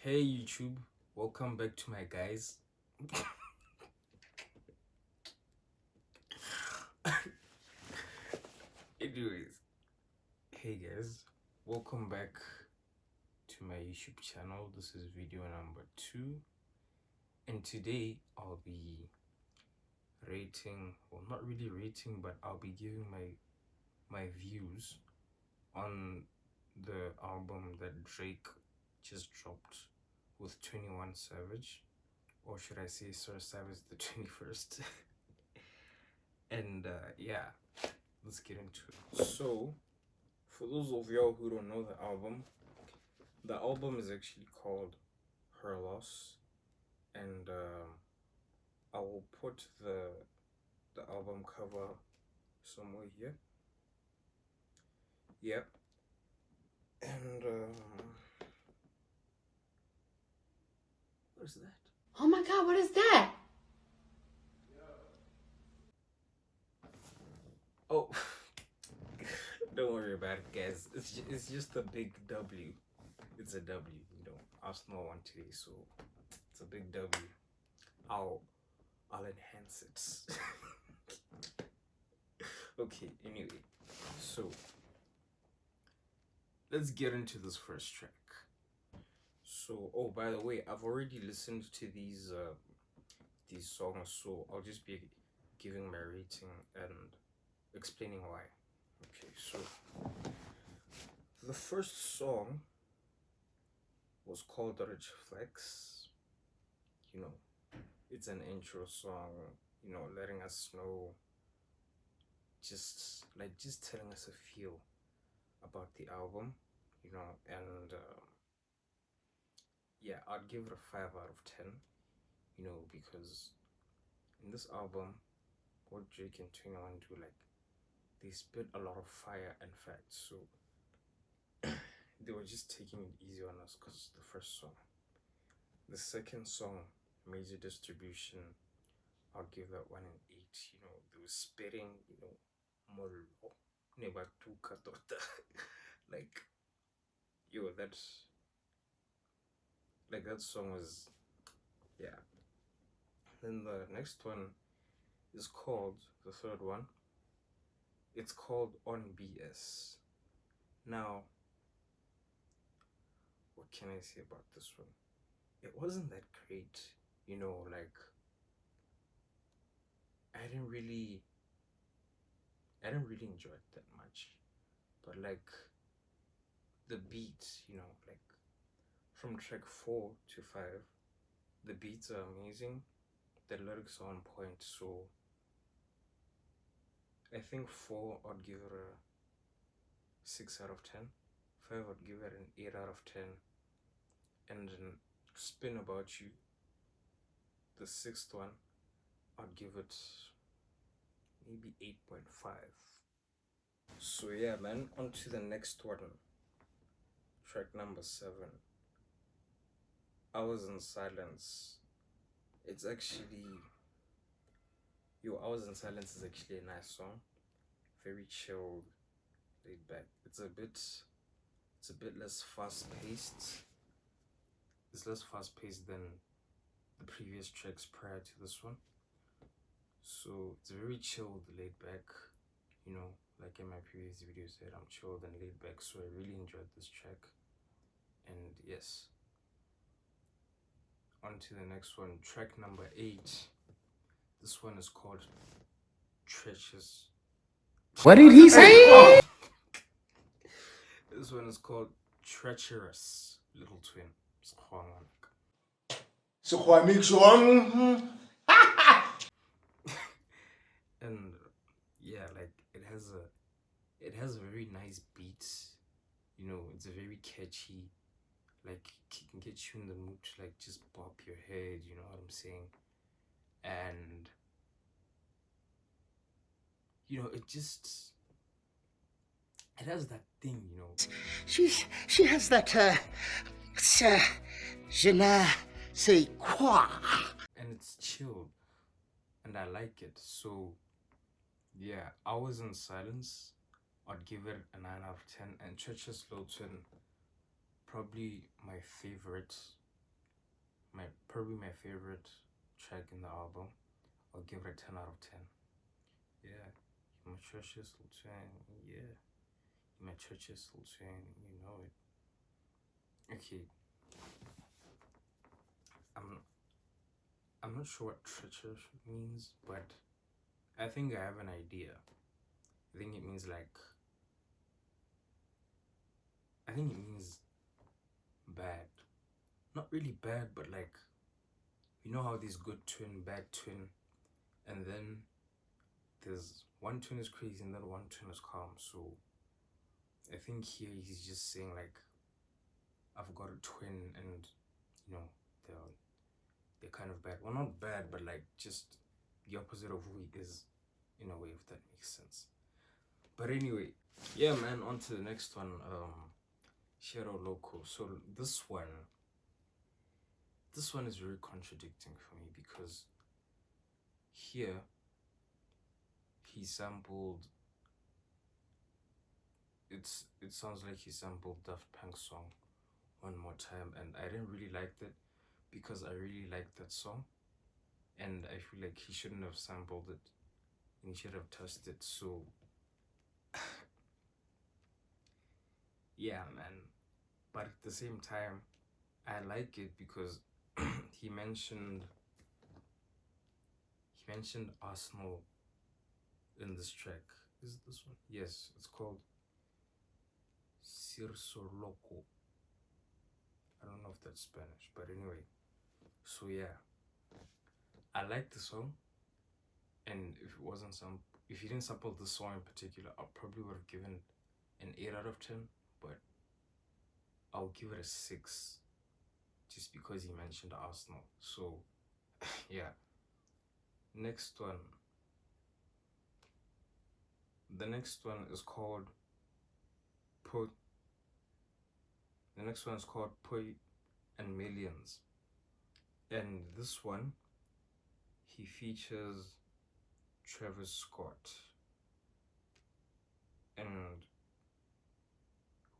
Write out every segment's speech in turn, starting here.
Hey YouTube, welcome back to my guys. Anyways, hey guys, welcome back to my YouTube channel. This is video number 2, and today I'll be rating, well, not really rating, but I'll be giving my views on the album that Drake just dropped with 21 Savage, or should I say Sir Savage the 21st. And yeah, let's get into it. So, for those of y'all who don't know the album is actually called Her Loss, and I will put the album cover somewhere here. Yep. And what is that? Oh my God, what is that? Oh, don't worry about it, guys. It's just a big W. It's a W. Arsenal won today, so it's a big W. I'll enhance it. Okay, anyway, so let's get into this first track. So, oh, by the way, I've already listened to these songs, so I'll just be giving my rating and explaining why. Okay, so the first song was called Rich Flex. It's an intro song, letting us know, just telling us a feel about the album, and yeah, I'd give it a 5 out of 10, because in this album, what Drake and 21 do, they spit a lot of fire and facts, so they were just taking it easy on us because it's the first song. The second song, Major Distribution, I'll give that 1 and 8. They were spitting, molo, nebatuka tota. Like, yo, that song was, yeah. Then the next one is called, the third one, it's called On BS. Now, what can I say about this one? It wasn't that great, I didn't really enjoy it that much. But the beat, from track 4 to 5, the beats are amazing, the lyrics are on point, so I think 4 I'd give it a 6 out of 10, 5 I'd give it an 8 out of 10, and then Spin About You, the 6th one, I'd give it maybe 8.5. So yeah, man, on to the next one, track number 7, Hours in Silence. It's actually, Hours in Silence is actually a nice song, very chilled, laid back. It's a bit less fast-paced. It's less fast-paced than the previous tracks prior to this one. So it's very chilled, laid back, like in my previous video said, I'm chilled and laid back, so I really enjoyed this track. And yes, on to the next one, track number 8. This one is called Treacherous. What did he say? This one is called Treacherous, Little Twin. So I make sure. And yeah, it has a very nice beat. It's a very catchy. It can get you in the mood to just bop your head. You know what I'm saying? And it has that thing. She has that je ne sais quoi. And it's chilled, and I like it. So yeah, Hours in Silence, I'd give it a 9 out of 10, and Treacherous Little Twin, probably my favorite probably my favorite track in the album. I'll give it a 10 out of 10. Yeah, my church's Sultan. Yeah, my church's Sultan. You know it. Okay. I'm not sure what treacherous means, but I think I have an idea. I think it means bad. Not really bad, but like, you know how there's good twin, bad twin, and then there's one twin is crazy and then one twin is calm. So I think here he's just saying like, I've got a twin and you know they're kind of bad. Well, not bad, but like just the opposite of who he is in a way, if that makes sense. But anyway, yeah, man, on to the next one. Shero Loco. So this one is very contradicting for me because here he sampled it sounds like he sampled Daft Punk's song One More Time, and I didn't really like that because I really liked that song, and I feel like he shouldn't have sampled it and he should have touched it. So yeah, man, but at the same time I like it because he mentioned Arsenal in this track. Is it this one? Yes, it's called Cirso Loco. I don't know if that's Spanish, but anyway. So yeah, I like the song, and if he didn't sample this song in particular, I probably would have given an 8 out of 10, but I'll give it a 6 just because he mentioned Arsenal. So yeah, next one. The next one is called Poi and Millions, and this one he features Travis Scott, and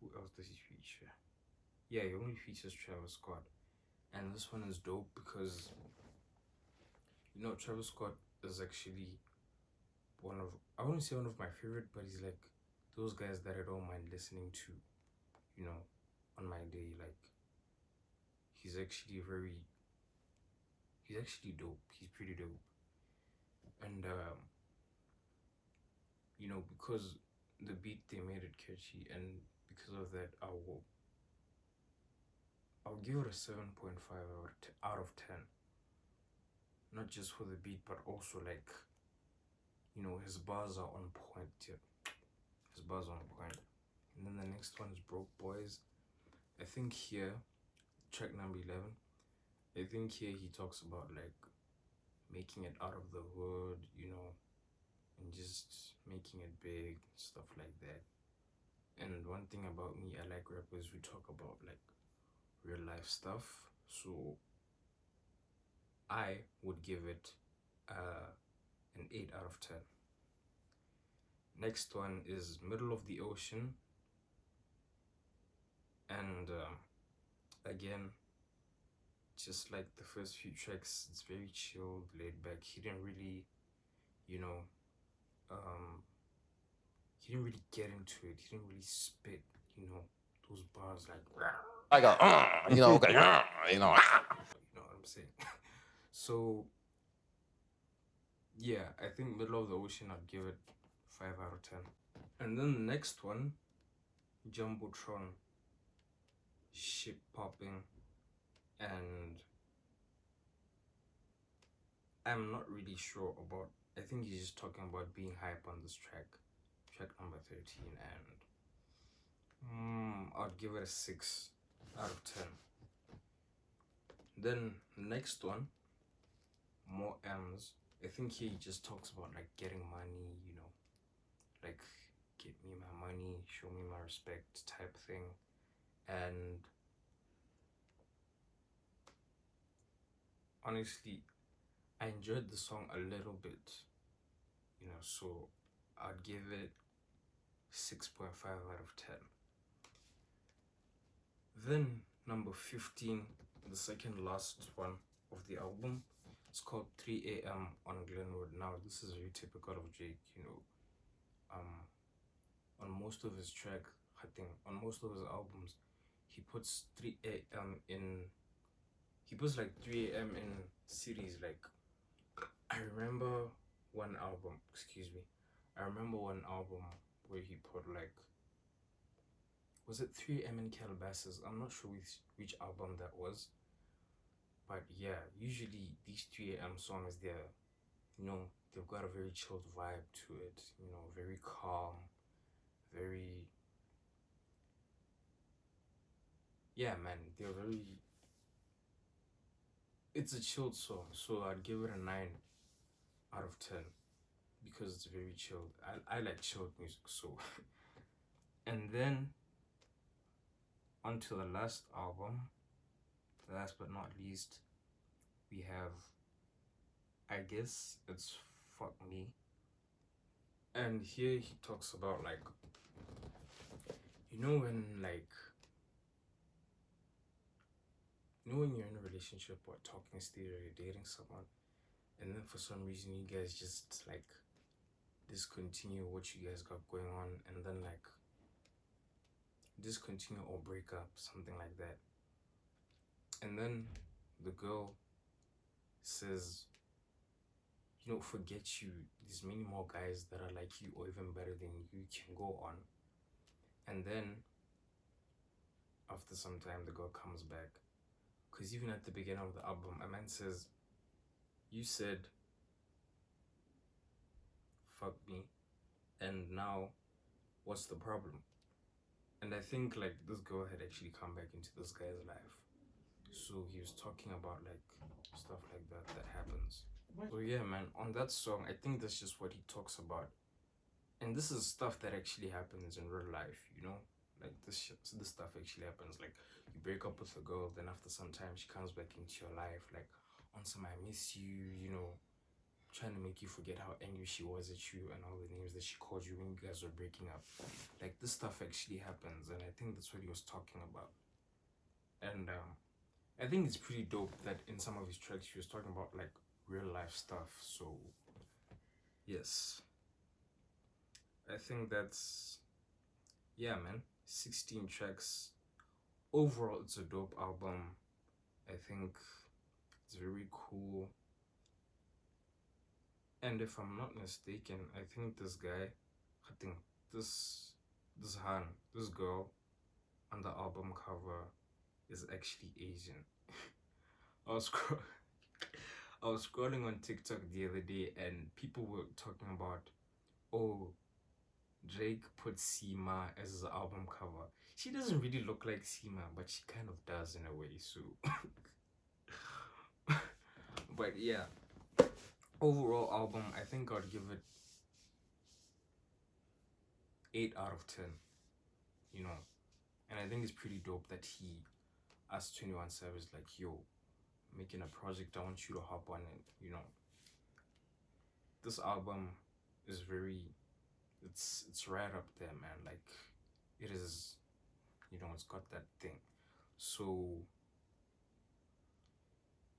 who else does he feature? Yeah, he only features Travis Scott, and this one is dope because you know Travis Scott is actually I wouldn't say one of my favorite, but he's like those guys that I don't mind listening to, you know, on my day. Like he's actually dope. He's pretty dope. And you know, because the beat they made it catchy, and because of that I'll give it a 7.5 out of 10. Not just for the beat, but also like, you know, his bars are on point. Yeah. His bars are on point. And then the next one is Broke Boys. I think here, track number 11, I think here he talks about like making it out of the hood, you know, and just making it big, stuff like that. And one thing about me, I like rappers who talk about like real life stuff. So I would give it an 8 out of 10. Next one is Middle of the Ocean, and again, just like the first few tracks, it's very chilled, laid back. He didn't really, you know, he didn't really get into it. He didn't really spit, you know, those bars like I go, you know, okay, you know. You know what I'm saying? So yeah, I think Middle of the Ocean, I'd give it 5 out of 10. And then the next one, Jumbotron, Ship Popping, and I'm not really sure about, I think he's just talking about being hype on this track number 13, and I'd give it a 6 out of 10. Then the next one, More M's, I think he just talks about like getting money, you know, like get me my money, show me my respect type thing. And honestly, I enjoyed the song a little bit, you know, so I'd give it 6.5 out of 10. Then number 15 the second last one of the album. It's called 3 a.m. on Glenwood. Now, this is very typical of Drake, you know. On most of his I think on most of his albums, he puts 3 a.m. in. He puts like 3 a.m. in series. Like, I remember one album. Excuse me. I remember one album where he put like. Was it 3 a.m. in Calabasas? I'm not sure which album that was. But yeah, usually these 3 a.m. songs, they're, you know, they've got a very chilled vibe to it, you know, very calm, very, yeah, man, they're very, it's a chilled song, so I'd give it a 9 out of 10 because it's very chilled. I like chilled music, so. And then, onto the last album, last but not least, we have, I guess it's Fuck Me. And here he talks about like, you know when when you're in a relationship or talking stage or you're dating someone, and then for some reason you guys just like discontinue what you guys got going on, and then like discontinue or break up, something like that. And then the girl says, you know, forget you, there's many more guys that are like you or even better than you can go on. And then after some time the girl comes back, because even at the beginning of the album a man says, you said fuck me, and now what's the problem? And I think like this girl had actually come back into this guy's life, so he was talking about like stuff like that happens. So yeah, man, on that song I think that's just what he talks about, and this is stuff that actually happens in real life, you know, like this stuff actually happens. Like, you break up with a girl, then after some time she comes back into your life, like on some I miss you, you know, trying to make you forget how angry she was at you and all the names that she called you when you guys were breaking up. Like, this stuff actually happens, and I think that's what he was talking about. And I think it's pretty dope that in some of his tracks he was talking about like real life stuff. So yes, I think that's, yeah, man, 16 tracks. Overall, it's a dope album. I think it's very cool. And if I'm not mistaken, I think this guy, I think this girl on the album cover is actually Asian. I was scrolling on TikTok the other day and people were talking about, oh, Drake put Seema as his album cover. She doesn't really look like Seema, but she kind of does in a way, so. But yeah, overall album, I think I'd give it 8 out of 10, you know. And I think it's pretty dope that he asked 21 Savage like, yo, making a project, I want you to hop on it, you know. This album is very, it's right up there, man. Like, it is, you know, it's got that thing. So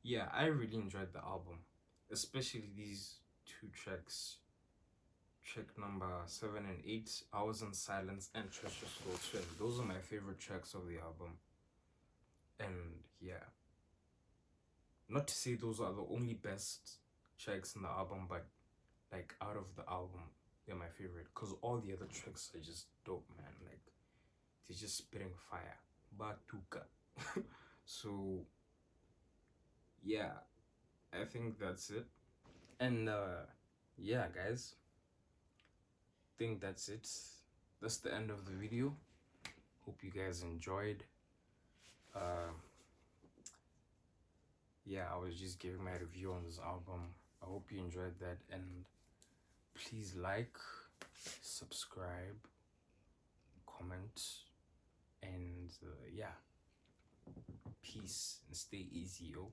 yeah, I really enjoyed the album, especially these 2 tracks. Track number 7 and 8, Hours in Silence and Treasure Slow Twin. Those are my favorite tracks of the album. And yeah, not to say those are the only best tracks in the album, but like out of the album, they're my favorite, because all the other tracks are just dope, man. Like, they're just spitting fire. Batuka. So yeah, I think that's it. And yeah, guys, I think that's it. That's the end of the video. Hope you guys enjoyed. Yeah, I was just giving my review on this album. I hope you enjoyed that, and please like, subscribe, comment, and yeah, peace and stay easy, yo.